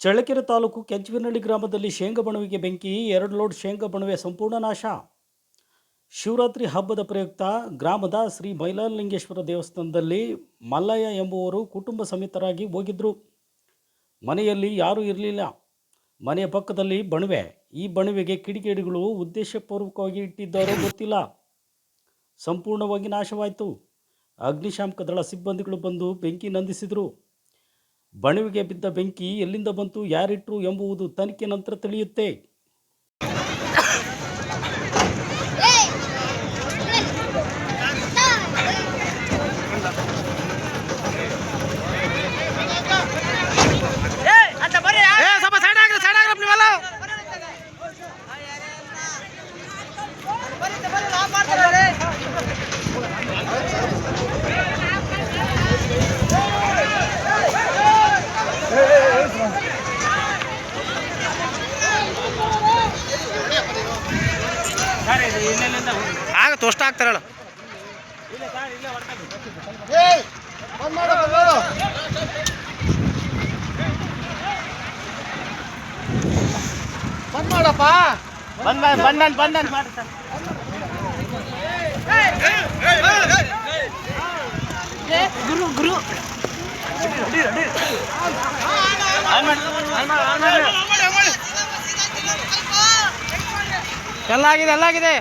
ಚಳ್ಳಕೆರೆ ತಾಲೂಕು ಕೆಂಚವಿನಹಳ್ಳಿ ಗ್ರಾಮದಲ್ಲಿ ಶೇಂಗಾ ಬಣವೆಗೆ ಬೆಂಕಿ. 2 ಲೋಡ್ ಶೇಂಗಾ ಬಣವೆ ಸಂಪೂರ್ಣ ನಾಶ. ಶಿವರಾತ್ರಿ ಹಬ್ಬದ ಪ್ರಯುಕ್ತ ಗ್ರಾಮದ ಶ್ರೀ ಮೈಲಾರಲಿಂಗೇಶ್ವರ ದೇವಸ್ಥಾನದಲ್ಲಿ ಮಲ್ಲಯ್ಯ ಎಂಬುವರು ಕುಟುಂಬ ಸಮೇತರಾಗಿ ಹೋಗಿದ್ದರು. ಮನೆಯಲ್ಲಿ ಯಾರೂ ಇರಲಿಲ್ಲ. ಮನೆಯ ಪಕ್ಕದಲ್ಲಿ ಬಣವೆ. ಈ ಬಣವೆಗೆ ಕಿಡಿಗೇಡಿಗಳು ಉದ್ದೇಶಪೂರ್ವಕವಾಗಿ ಇಟ್ಟಿದ್ದಾರೋ ಗೊತ್ತಿಲ್ಲ. ಸಂಪೂರ್ಣವಾಗಿ ನಾಶವಾಯಿತು. ಅಗ್ನಿಶಾಮಕ ದಳ ಸಿಬ್ಬಂದಿಗಳು ಬಂದು ಬೆಂಕಿ ನಂದಿಸಿದರು. ಬಣವೆಗೆ ಬಿದ್ದ ಬೆಂಕಿ ಎಲ್ಲಿಂದ ಬಂತು, ಯಾರಿಟ್ರು ಎಂಬುದು ತನಿಖೆ ನಂತರ ತಿಳಿಯುತ್ತೆ. ಆಗ ತೋಷ್ಟ ಆಗ್ತಾರಲ್ಲ. ಬಂದ್ ಮಾಡಪ್ಪ. ಬಂದ ಗುರು ಎಲ್ಲ ಆಗಿದೆ.